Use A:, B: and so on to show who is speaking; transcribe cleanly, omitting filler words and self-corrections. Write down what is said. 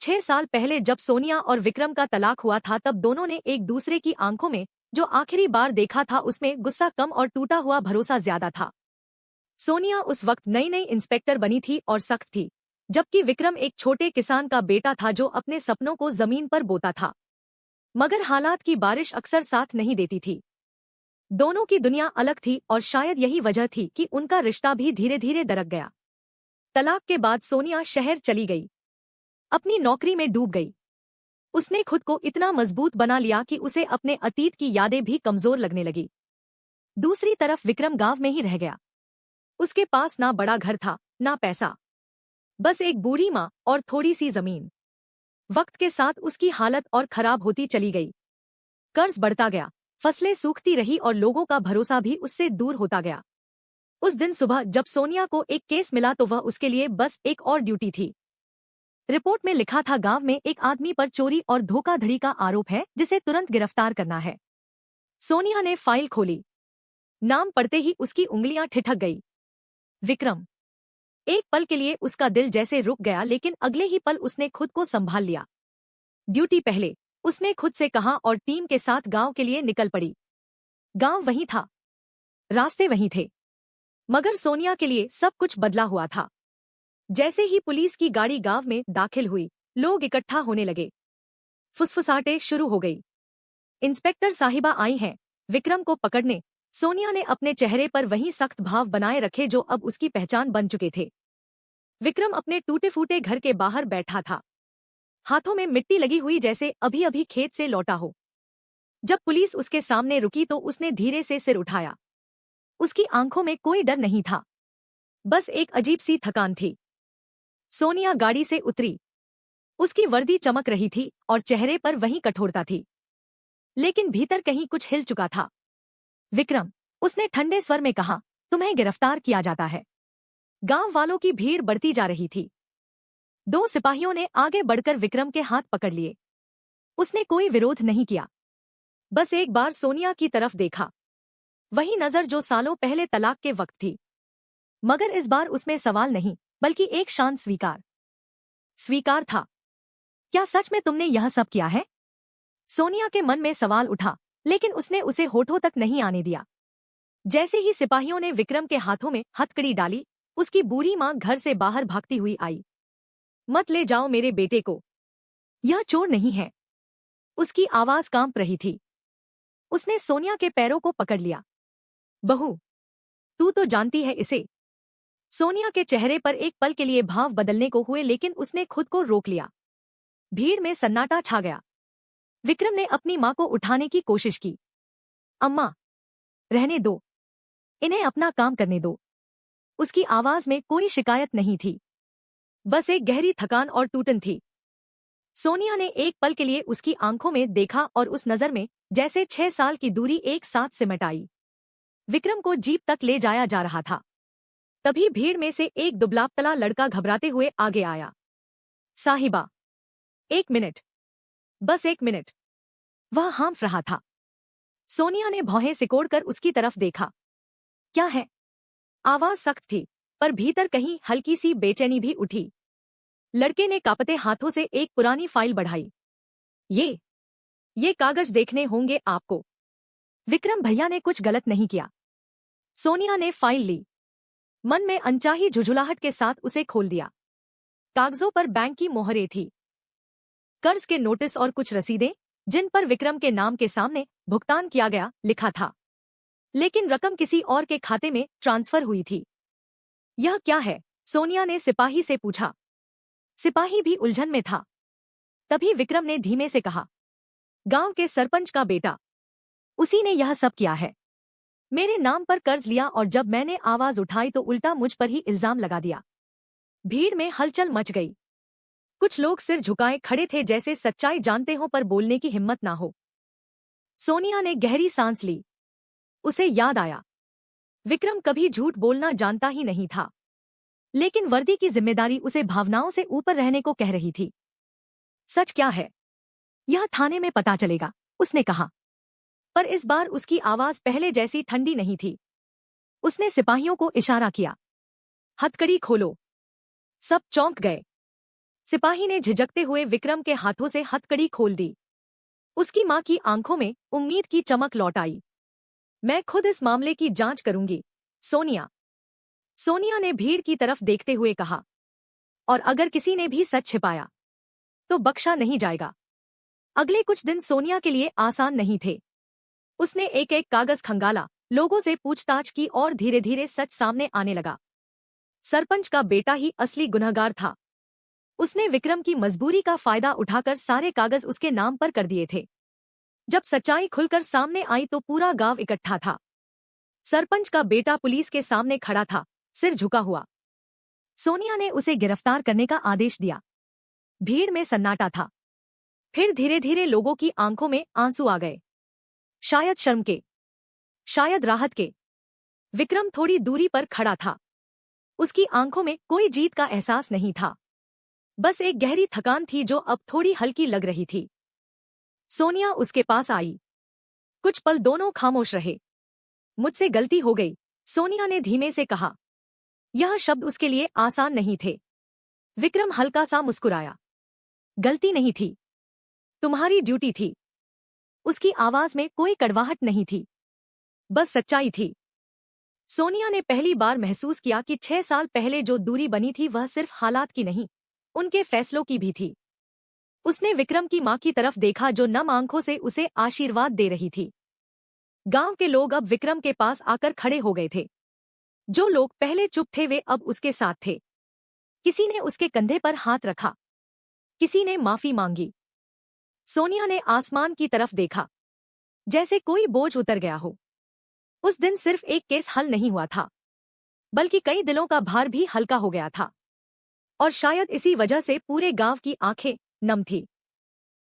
A: 6 साल पहले जब सोनिया और विक्रम का तलाक हुआ था तब दोनों ने एक दूसरे की आंखों में जो आखिरी बार देखा था उसमें गुस्सा कम और टूटा हुआ भरोसा ज्यादा था। सोनिया उस वक्त नई नई इंस्पेक्टर बनी थी और सख्त थी, जबकि विक्रम एक छोटे किसान का बेटा था जो अपने सपनों को जमीन पर बोता था। मगर हालात की बारिश अक्सर साथ नहीं देती थी। दोनों की दुनिया अलग थी और शायद यही वजह थी कि उनका रिश्ता भी धीरे धीरे दरक गया। तलाक के बाद सोनिया शहर चली गई, अपनी नौकरी में डूब गई। उसने खुद को इतना मजबूत बना लिया कि उसे अपने अतीत की यादें भी कमजोर लगने लगी। दूसरी तरफ विक्रम गांव में ही रह गया। उसके पास ना बड़ा घर था, ना पैसा, बस एक बूढ़ी माँ और थोड़ी सी जमीन। वक्त के साथ उसकी हालत और खराब होती चली गई। कर्ज बढ़ता गया, फसलें सूखती रही और लोगों का भरोसा भी उससे दूर होता गया। उस दिन सुबह जब सोनिया को एक केस मिला तो वह उसके लिए बस एक और ड्यूटी थी। रिपोर्ट में लिखा था, गांव में एक आदमी पर चोरी और धोखाधड़ी का आरोप है जिसे तुरंत गिरफ्तार करना है। सोनिया ने फाइल खोली। नाम पढ़ते ही उसकी उंगलियां ठिठक गई। विक्रम। एक पल के लिए उसका दिल जैसे रुक गया, लेकिन अगले ही पल उसने खुद को संभाल लिया। ड्यूटी पहले, उसने खुद से कहा और टीम के साथ गांव के लिए निकल पड़ी। गांव वहीं था, रास्ते वहीं थे, मगर सोनिया के लिए सब कुछ बदला हुआ था। जैसे ही पुलिस की गाड़ी गांव में दाखिल हुई, लोग इकट्ठा होने लगे। फुसफुसाहटें शुरू हो गई। इंस्पेक्टर साहिबा आई हैं विक्रम को पकड़ने। सोनिया ने अपने चेहरे पर वही सख्त भाव बनाए रखे जो अब उसकी पहचान बन चुके थे। विक्रम अपने टूटे फूटे घर के बाहर बैठा था, हाथों में मिट्टी लगी हुई जैसे अभी अभी खेत से लौटा हो। जब पुलिस उसके सामने रुकी तो उसने धीरे से सिर उठाया। उसकी आंखों में कोई डर नहीं था, बस एक अजीब सी थकान थी। सोनिया गाड़ी से उतरी। उसकी वर्दी चमक रही थी और चेहरे पर वही कठोरता थी, लेकिन भीतर कहीं कुछ हिल चुका था। विक्रम, उसने ठंडे स्वर में कहा, तुम्हें गिरफ्तार किया जाता है। गांव वालों की भीड़ बढ़ती जा रही थी। 2 सिपाहियों ने आगे बढ़कर विक्रम के हाथ पकड़ लिए। उसने कोई विरोध नहीं किया, बस एक बार सोनिया की तरफ देखा, वही नजर जो सालों पहले तलाक के वक्त थी। मगर इस बार उसमें सवाल नहीं, बल्कि एक शांत स्वीकार था। क्या सच में तुमने यह सब किया है? सोनिया के मन में सवाल उठा, लेकिन उसने उसे होठों तक नहीं आने दिया। जैसे ही सिपाहियों ने विक्रम के हाथों में हथकड़ी डाली, उसकी बूढ़ी माँ घर से बाहर भागती हुई आई। मत ले जाओ मेरे बेटे को, यह चोर नहीं है। उसकी आवाज कांप रही थी। उसने सोनिया के पैरों को पकड़ लिया। बहू, तू तो जानती है इसे। सोनिया के चेहरे पर एक पल के लिए भाव बदलने को हुए, लेकिन उसने खुद को रोक लिया। भीड़ में सन्नाटा छा गया। विक्रम ने अपनी मां को उठाने की कोशिश की। अम्मा, रहने दो, इन्हें अपना काम करने दो। उसकी आवाज में कोई शिकायत नहीं थी, बस एक गहरी थकान और टूटन थी। सोनिया ने एक पल के लिए उसकी आंखों में देखा और उस नजर में जैसे 6 साल की दूरी एक साथ सिमट आई। विक्रम को जीप तक ले जाया जा रहा था, तभी भीड़ में से एक दुबला-पतला लड़का घबराते हुए आगे आया। साहिबा, 1 मिनट, बस 1 मिनट। वह हाँफ रहा था। सोनिया ने भौहें सिकोड़कर उसकी तरफ देखा। क्या है? आवाज सख्त थी, पर भीतर कहीं हल्की सी बेचैनी भी उठी। लड़के ने कांपते हाथों से एक पुरानी फाइल बढ़ाई। ये कागज देखने होंगे आपको। विक्रम भैया ने कुछ गलत नहीं किया। सोनिया ने फाइल ली, मन में अनचाही झुझुलाहट के साथ उसे खोल दिया। कागजों पर बैंक की मोहरें थी, कर्ज के नोटिस और कुछ रसीदें जिन पर विक्रम के नाम के सामने भुगतान किया गया लिखा था, लेकिन रकम किसी और के खाते में ट्रांसफर हुई थी। यह क्या है? सोनिया ने सिपाही से पूछा। सिपाही भी उलझन में था। तभी विक्रम ने धीमे से कहा, गांव के सरपंच का बेटा, उसी ने यह सब किया है। मेरे नाम पर कर्ज लिया और जब मैंने आवाज उठाई तो उल्टा मुझ पर ही इल्जाम लगा दिया। भीड़ में हलचल मच गई। कुछ लोग सिर झुकाए खड़े थे, जैसे सच्चाई जानते हो पर बोलने की हिम्मत ना हो। सोनिया ने गहरी सांस ली। उसे याद आया, विक्रम कभी झूठ बोलना जानता ही नहीं था, लेकिन वर्दी की जिम्मेदारी उसे भावनाओं से ऊपर रहने को कह रही थी। सच क्या है, यह थाने में पता चलेगा, उसने कहा। पर इस बार उसकी आवाज पहले जैसी ठंडी नहीं थी। उसने सिपाहियों को इशारा किया, हथकड़ी खोलो। सब चौंक गए। सिपाही ने झिझकते हुए विक्रम के हाथों से हथकड़ी खोल दी। उसकी मां की आंखों में उम्मीद की चमक लौट आई। मैं खुद इस मामले की जांच करूंगी, सोनिया। सोनिया ने भीड़ की तरफ देखते हुए कहा। और अगर किसी ने भी सच छिपाया तो बख्शा नहीं जाएगा। अगले कुछ दिन सोनिया के लिए आसान नहीं थे। उसने एक एक कागज खंगाला, लोगों से पूछताछ की और धीरे धीरे सच सामने आने लगा। सरपंच का बेटा ही असली गुनहगार था। उसने विक्रम की मजबूरी का फायदा उठाकर सारे कागज उसके नाम पर कर दिए थे। जब सच्चाई खुलकर सामने आई तो पूरा गांव इकट्ठा था। सरपंच का बेटा पुलिस के सामने खड़ा था, सिर झुका हुआ। सोनिया ने उसे गिरफ्तार करने का आदेश दिया। भीड़ में सन्नाटा था। फिर धीरे धीरे लोगों की आंखों में आंसू आ गए। शायद शर्म के, शायद राहत के। विक्रम थोड़ी दूरी पर खड़ा था। उसकी आंखों में कोई जीत का एहसास नहीं था, बस एक गहरी थकान थी जो अब थोड़ी हल्की लग रही थी। सोनिया उसके पास आई। कुछ पल दोनों खामोश रहे। मुझसे गलती हो गई, सोनिया ने धीमे से कहा। यह शब्द उसके लिए आसान नहीं थे। विक्रम हल्का सा मुस्कुराया। गलती नहीं थी, तुम्हारी ड्यूटी थी। उसकी आवाज में कोई कड़वाहट नहीं थी, बस सच्चाई थी। सोनिया ने पहली बार महसूस किया कि 6 साल पहले जो दूरी बनी थी वह सिर्फ हालात की नहीं, उनके फैसलों की भी थी। उसने विक्रम की मां की तरफ देखा जो नम आंखों से उसे आशीर्वाद दे रही थी। गांव के लोग अब विक्रम के पास आकर खड़े हो गए थे। जो लोग पहले चुप थे वे अब उसके साथ थे। किसी ने उसके कंधे पर हाथ रखा, किसी ने माफी मांगी। सोनिया ने आसमान की तरफ देखा, जैसे कोई बोझ उतर गया हो। उस दिन सिर्फ एक केस हल नहीं हुआ था, बल्कि कई दिलों का भार भी हल्का हो गया था। और शायद इसी वजह से पूरे गांव की आंखें नम थी।